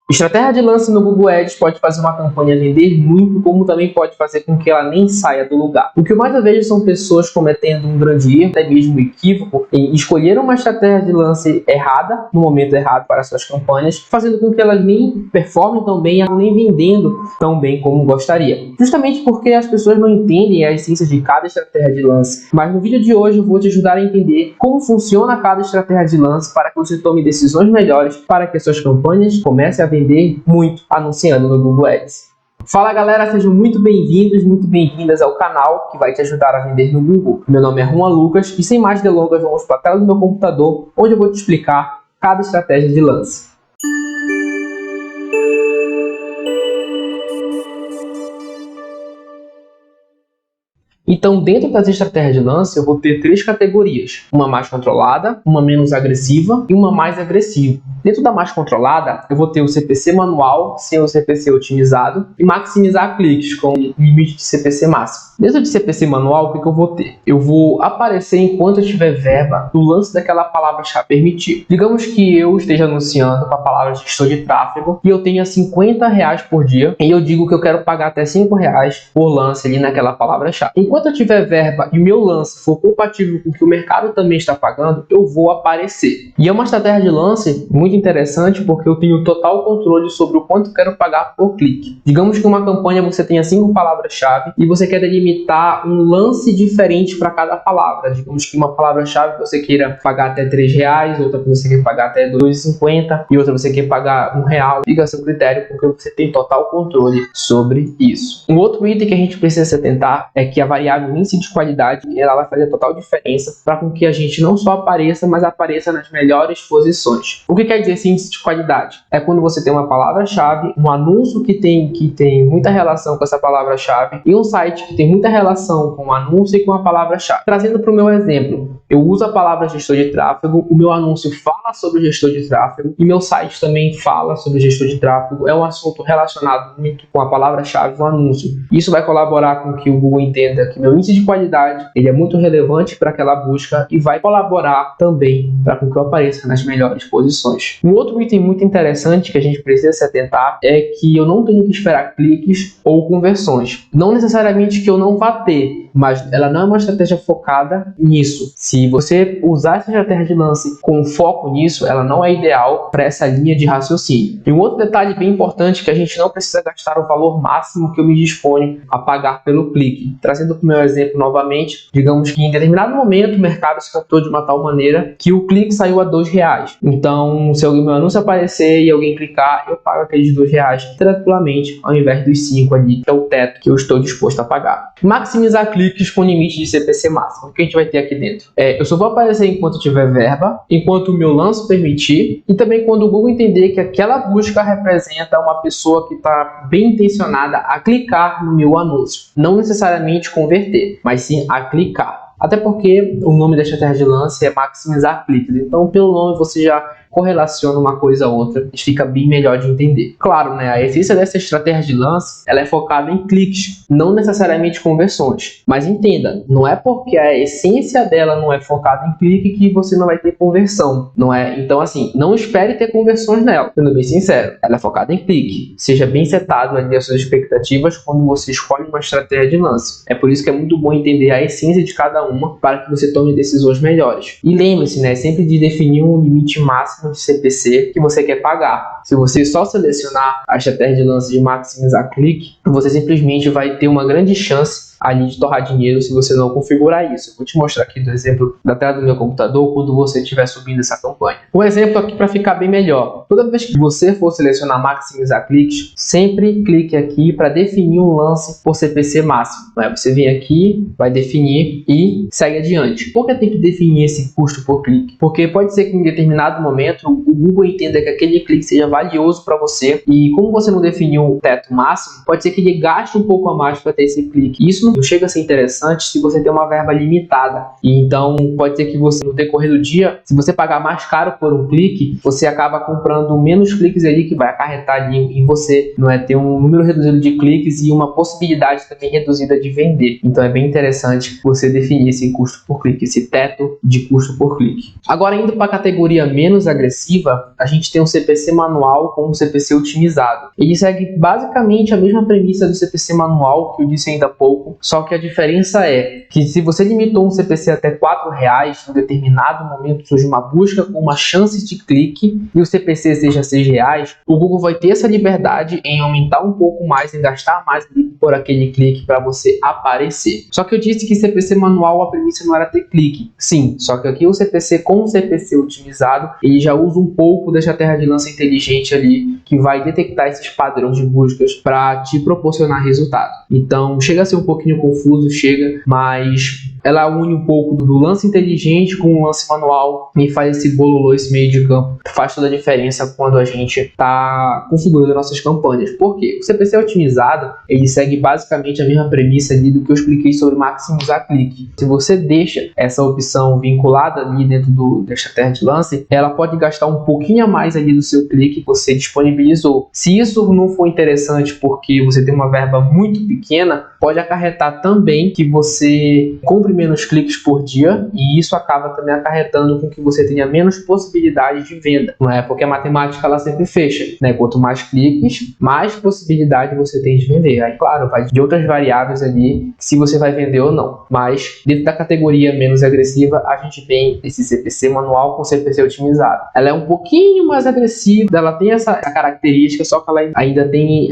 Estratégia de lance no Google Ads pode fazer uma campanha vender muito, como também pode fazer com que ela nem saia do lugar. O que eu mais vejo são pessoas cometendo um grande erro, até mesmo um equívoco, em escolher uma estratégia de lance errada, no momento errado para suas campanhas, fazendo com que elas nem performem tão bem, nem vendendo tão bem como gostaria. Justamente porque as pessoas não entendem a essência de cada estratégia de lance. Mas no vídeo de hoje eu vou te ajudar a entender como funciona cada estratégia de lance para que você tome decisões melhores para que as suas campanhas comecem a vender muito anunciando no Google Ads. Fala galera, sejam muito bem-vindos, muito bem-vindas ao canal que vai te ajudar a vender no Google. Meu nome é Juan Lucas e sem mais delongas vamos para a tela do meu computador, onde eu vou te explicar cada estratégia de lance. Então, dentro das estratégias de lance, eu vou ter três categorias. Uma mais controlada, uma menos agressiva e uma mais agressiva. Dentro da mais controlada, eu vou ter o CPC manual, sem o CPC otimizado, e maximizar cliques com limite de CPC máximo. Dentro de CPC manual, o que eu vou ter? Eu vou aparecer enquanto eu tiver verba no lance daquela palavra-chave permitir. Digamos que eu esteja anunciando com a palavra gestor de tráfego e eu tenha R$50 por dia e eu digo que eu quero pagar até R$5 por lance ali naquela palavra-chave. Enquanto eu tiver verba e meu lance for compatível com o que o mercado também está pagando, eu vou aparecer. E é uma estratégia de lance muito interessante porque eu tenho total controle sobre o quanto eu quero pagar por clique. Digamos que uma campanha você tenha 5 palavras-chave e você quer delimitar um lance diferente para cada palavra. Digamos que uma palavra-chave você queira pagar até R$3, outra você quer pagar até R$2,50 e outra você quer pagar R$1. Fica a seu critério porque você tem total controle sobre isso. Um outro item que a gente precisa se atentar é que a variável índice de qualidade ela vai fazer total diferença para com que a gente não só apareça, mas apareça nas melhores posições. O que quer dizer esse índice de qualidade? É quando você tem uma palavra-chave, um anúncio que tem muita relação com essa palavra-chave e um site que tem muita relação com o anúncio e com a palavra-chave. Trazendo para o meu exemplo, eu uso a palavra gestor de tráfego, o meu anúncio fala sobre o gestor de tráfego e meu site também fala sobre o gestor de tráfego. É um assunto relacionado muito com a palavra-chave do anúncio. Isso vai colaborar com que o Google entenda que meu índice de qualidade ele é muito relevante para aquela busca e vai colaborar também para que eu apareça nas melhores posições. Um outro item muito interessante que a gente precisa se atentar é que eu não tenho que esperar cliques ou conversões. Não necessariamente que eu não vá ter, mas ela não é uma estratégia focada nisso. Se você usar essa estratégia de lance com foco nisso, ela não é ideal para essa linha de raciocínio. E um outro detalhe bem importante é que a gente não precisa gastar o valor máximo que eu me disponho a pagar pelo clique. Trazendo para o meu exemplo novamente, digamos que em determinado momento o mercado se captou de uma tal maneira que o clique saiu a R$2. Então, se alguém meu anúncio aparecer e alguém clicar, eu pago aqueles R$2 tranquilamente, ao invés dos 5 ali, que é o teto que eu estou disposto a pagar. Maximizar cliques com limite de CPC máximo. O que a gente vai ter aqui dentro? Eu só vou aparecer enquanto tiver verba, enquanto o meu lance permitir, e também quando o Google entender que aquela busca representa uma pessoa que está bem intencionada a clicar no meu anúncio. Não necessariamente converter, mas sim a clicar. Até porque o nome da estratégia de lance é maximizar cliques. Então, pelo nome você já correlaciona uma coisa a outra e fica bem melhor de entender. Claro, né, a essência dessa estratégia de lance ela é focada em cliques, não necessariamente conversões. Mas entenda, não é porque a essência dela não é focada em clique que você não vai ter conversão, não é? Então, assim, não espere ter conversões nela, sendo bem sincero. Ela é focada em clique. Seja bem setado ali as suas expectativas quando você escolhe uma estratégia de lance. É por isso que é muito bom entender a essência de cada uma para que você tome decisões melhores. E lembre-se, né, sempre de definir um limite máximo de CPC que você quer pagar. Se você só selecionar a estratégia de lance de maximizar clique, você simplesmente vai ter uma grande chance ali de torrar dinheiro se você não configurar isso. Eu vou te mostrar aqui do exemplo da tela do meu computador quando você estiver subindo essa campanha. Um exemplo aqui para ficar bem melhor. Toda vez que você for selecionar maximizar cliques, sempre clique aqui para definir um lance por CPC máximo. Você vem aqui, vai definir e segue adiante. Por que tem que definir esse custo por clique? Porque pode ser que em determinado momento o Google entenda que aquele clique seja valioso para você e como você não definiu o teto máximo, pode ser que ele gaste um pouco a mais para ter esse clique. Isso não chega a ser interessante se você tem uma verba limitada. E então pode ser que você, no decorrer do dia, se você pagar mais caro por um clique, você acaba comprando menos cliques ali que vai acarretar ali em você, não é? Ter um número reduzido de cliques e uma possibilidade também reduzida de vender. Então é bem interessante você definir esse custo por clique, esse teto de custo por clique. Agora, indo para a categoria menos agressiva, a gente tem um CPC manual manual com o CPC otimizado. Ele segue basicamente a mesma premissa do CPC manual que eu disse ainda há pouco, só que a diferença é que se você limitou um CPC até R$4, em determinado momento surge uma busca com uma chance de clique e o CPC seja R$6, o Google vai ter essa liberdade em aumentar um pouco mais, em gastar mais por aquele clique para você aparecer. Só que eu disse que CPC manual a premissa não era ter clique. Sim, só que aqui o CPC com o CPC otimizado, ele já usa um pouco da estratégia de lança inteligente ali, que vai detectar esses padrões de buscas para te proporcionar resultado. Então chega a ser um pouquinho confuso, mas ela une um pouco do lance inteligente com o lance manual e faz esse bololô, esse meio de campo. Faz toda a diferença quando a gente está configurando nossas campanhas. Por quê? O CPC otimizado, ele segue basicamente a mesma premissa ali do que eu expliquei sobre maximizar clique. Se você deixa essa opção vinculada ali dentro da estratégia de lance, ela pode gastar um pouquinho a mais ali do seu clique que você disponibilizou. Se isso não for interessante porque você tem uma verba muito pequena, pode acarretar também que você compre menos cliques por dia, e isso acaba também acarretando com que você tenha menos possibilidade de venda, não é? Porque a matemática ela sempre fecha, né? Quanto mais cliques, mais possibilidade você tem de vender. Aí, claro, vai de outras variáveis ali, se você vai vender ou não. Mas dentro da categoria menos agressiva, a gente tem esse CPC manual com CPC otimizado. Ela é um pouquinho mais agressiva, ela tem essa característica, só que ela ainda tem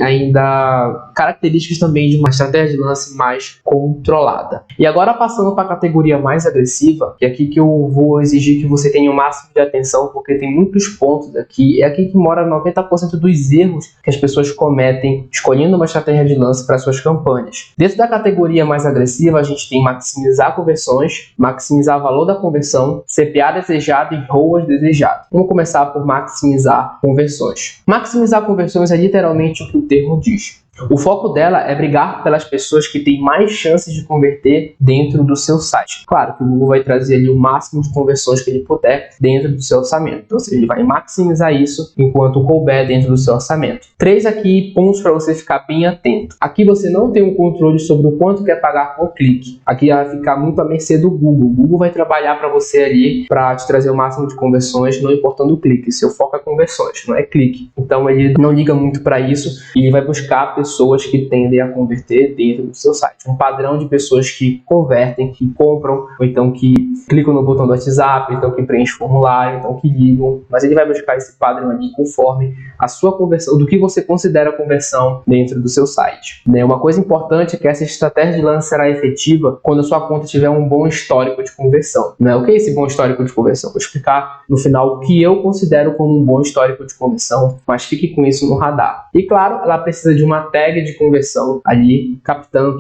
características também de uma estratégia de lance mais controlada. E agora passando para a categoria mais agressiva, que é aqui que eu vou exigir que você tenha o máximo de atenção, porque tem muitos pontos aqui, é aqui que mora 90% dos erros que as pessoas cometem escolhendo uma estratégia de lance para suas campanhas. Dentro da categoria mais agressiva, a gente tem maximizar conversões, maximizar o valor da conversão, CPA desejado e ROAS desejado. Vamos começar por maximizar conversões. Maximizar conversões é literalmente o que o termo diz. O foco dela é brigar pelas pessoas que têm mais chances de converter dentro do seu site. Claro que o Google vai trazer ali o máximo de conversões que ele puder dentro do seu orçamento. Então, ele vai maximizar isso enquanto couber dentro do seu orçamento. 3 aqui pontos para você ficar bem atento. Aqui você não tem um controle sobre o quanto quer pagar por clique. Aqui vai ficar muito à mercê do Google. O Google vai trabalhar para você ali para te trazer o máximo de conversões, não importando o clique. Seu foco é conversões, não é clique. Então ele não liga muito para isso e ele vai buscar pessoas que tendem a converter dentro do seu site. Um padrão de pessoas que convertem, que compram, ou então que clicam no botão do WhatsApp, então que preenchem formulário, então que ligam. Mas ele vai buscar esse padrão ali conforme a sua conversão, do que você considera conversão dentro do seu site. Uma coisa importante é que essa estratégia de lance será efetiva quando a sua conta tiver um bom histórico de conversão. O que é esse bom histórico de conversão? Vou explicar no final o que eu considero como um bom histórico de conversão, mas fique com isso no radar. E claro, ela precisa de uma tag de conversão ali, captando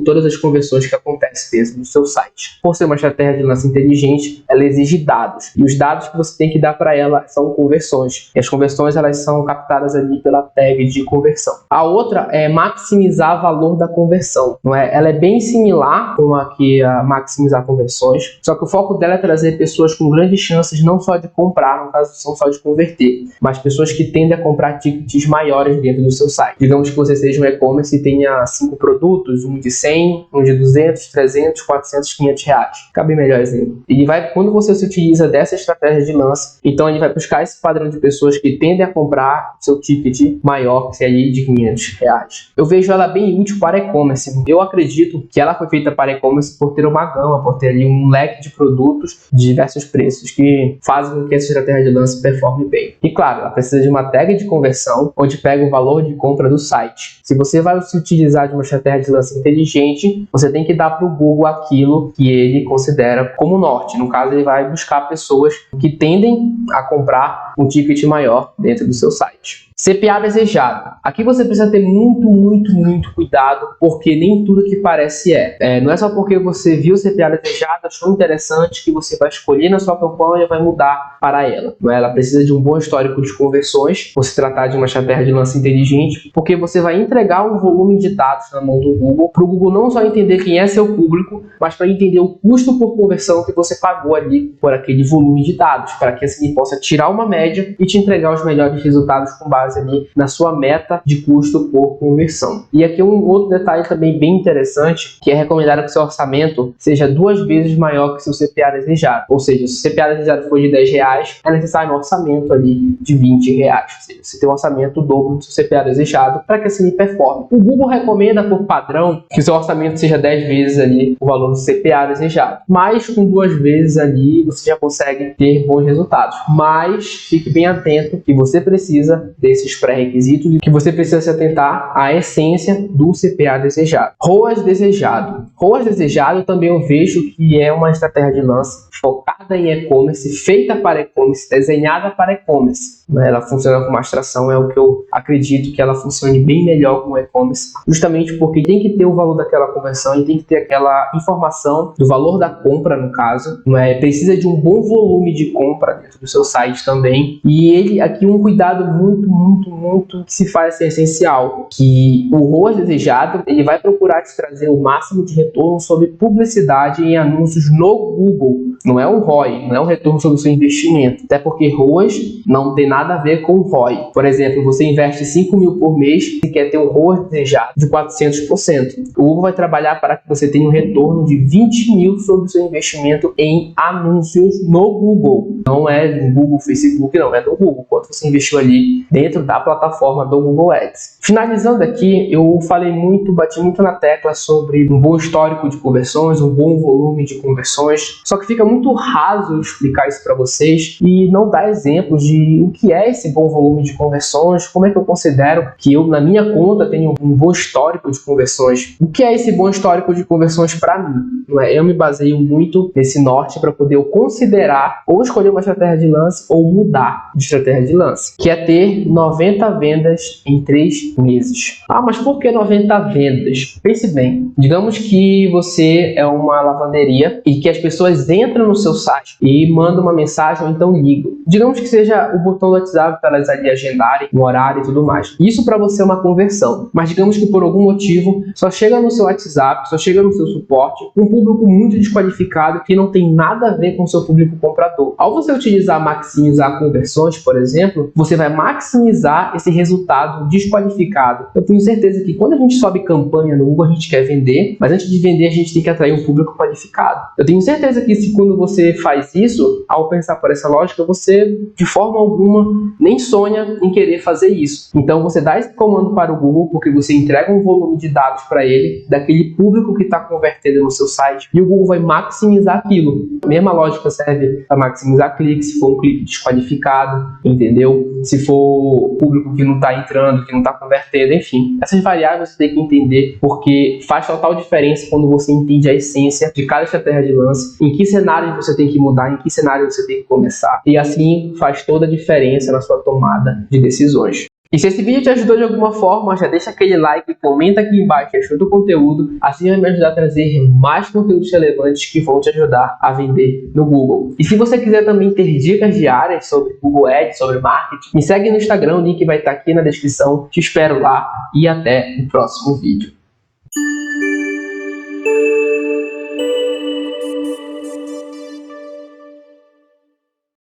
todas as conversões que acontecem dentro do seu site. Por ser uma estratégia de lance inteligente, ela exige dados, e os dados que você tem que dar para ela são conversões, e as conversões elas são captadas ali pela tag de conversão. A outra é maximizar o valor da conversão, não é? Ela é bem similar com aqui a maximizar conversões, só que o foco dela é trazer pessoas com grandes chances não só de comprar, no caso não só de converter, mas pessoas que tendem a comprar tickets maiores dentro do seu site. Digamos que você seja um e-commerce e tenha 5 produtos, um de 100, um de 200, 300, 400, 500 reais. Cabe melhor exemplo. E quando você se utiliza dessa estratégia de lance, então ele vai buscar esse padrão de pessoas que tendem a comprar seu ticket maior, que é ali de 500 reais. Eu vejo ela bem útil para e-commerce. Eu acredito que ela foi feita para e-commerce por ter uma gama, por ter ali um leque de produtos de diversos preços que fazem com que essa estratégia de lance performe bem. E claro, ela precisa de uma tag de conversão, onde pega o valor de compra do site. Se você vai se utilizar de uma estratégia de lance inteligente, você tem que dar para o Google aquilo que ele considera como norte. No caso, ele vai buscar pessoas que tendem a comprar um ticket maior dentro do seu site. CPA desejado. Aqui você precisa ter muito cuidado, porque nem tudo que parece não é só porque você viu o CPA desejado, achou interessante, que você vai escolher na sua campanha e vai mudar para ela. Ela precisa de um bom histórico de conversões, por se tratar de uma estratégia de lance inteligente, porque você vai entregar um volume de dados na mão do Google, para o Google não só entender quem é seu público, mas para entender o custo por conversão que você pagou ali por aquele volume de dados, para que assim ele possa tirar uma média e te entregar os melhores resultados com base base ali na sua meta de custo por conversão. E aqui um outro detalhe também bem interessante, que é recomendado que seu orçamento seja 2 vezes maior que seu CPA desejado. Ou seja, se o CPA desejado for de R$10, é necessário um orçamento ali de R$20. Ou seja, você tem um orçamento dobro do seu CPA desejado para que assim ele performe. O Google recomenda por padrão que o seu orçamento seja 10 vezes ali o valor do CPA desejado. Mas com 2 vezes ali você já consegue ter bons resultados. Mas fique bem atento que você precisa desses pré-requisitos e que você precisa se atentar à essência do CPA desejado. ROAS desejado. ROAS desejado também eu vejo que é uma estratégia de lance focada em e-commerce, feita para e-commerce, desenhada para e-commerce. Ela funciona como abstração, é o que eu acredito que ela funcione bem melhor com e-commerce, justamente porque tem que ter o valor daquela conversão e tem que ter aquela informação do valor da compra, no caso, precisa de um bom volume de compra dentro do seu site também. E ele aqui um cuidado muito que se faz ser essencial, que o ROAS desejado, ele vai procurar te trazer o máximo de retorno sobre publicidade em anúncios no Google. Não é um ROI, não é um retorno sobre o seu investimento, até porque ROAS não tem nada a ver com ROI. Por exemplo, você investe 5 mil por mês e quer ter um ROAS desejado de 400%. O Google vai trabalhar para que você tenha um retorno de 20 mil sobre o seu investimento em anúncios no Google. Não é no Google, Facebook, não, é no Google, quanto você investiu ali dentro da plataforma do Google Ads. Finalizando aqui, eu bati muito na tecla sobre um bom histórico de conversões, um bom volume de conversões, só que fica muito raso explicar isso para vocês e não dar exemplos de o que é esse bom volume de conversões, como é que eu considero que eu, na minha conta, tenho um bom histórico de conversões. O que é esse bom histórico de conversões para mim? Eu me baseio muito nesse norte para poder eu considerar ou escolher uma estratégia de lance ou mudar de estratégia de lance, que é ter 90 vendas em 3 meses. Mas por que 90 vendas? Pense bem, digamos que você é uma lavanderia e que as pessoas entram no seu site e mandam uma mensagem ou então ligam. Digamos que seja o botão do WhatsApp para elas ali agendarem no horário e tudo mais. Isso para você é uma conversão, mas digamos que por algum motivo só chega no seu WhatsApp, só chega no seu suporte um público muito desqualificado que não tem nada a ver com o seu público comprador. Ao você maximizar conversões, por exemplo, você vai maximizar esse resultado desqualificado. Eu tenho certeza que quando a gente sobe campanha no Google, a gente quer vender, mas antes de vender a gente tem que atrair um público qualificado. Eu tenho certeza que quando você faz isso, ao pensar por essa lógica, você de forma alguma nem sonha em querer fazer isso. Então você dá esse comando para o Google porque você entrega um volume de dados para ele, daquele público que está convertendo no seu site, e o Google vai maximizar aquilo. A mesma lógica serve para maximizar cliques, se for um clique desqualificado, entendeu? Se for público que não está entrando, que não está convertendo, enfim. Essas variáveis você tem que entender porque faz total diferença quando você entende a essência de cada estratégia de lance, em que cenário você tem que mudar, em que cenário você tem que começar. E assim faz toda a diferença na sua tomada de decisões. E se esse vídeo te ajudou de alguma forma, já deixa aquele like, comenta aqui embaixo que achou do conteúdo, assim vai me ajudar a trazer mais conteúdos relevantes que vão te ajudar a vender no Google. E se você quiser também ter dicas diárias sobre Google Ads, sobre marketing, me segue no Instagram, o link vai estar aqui na descrição. Te espero lá e até o próximo vídeo.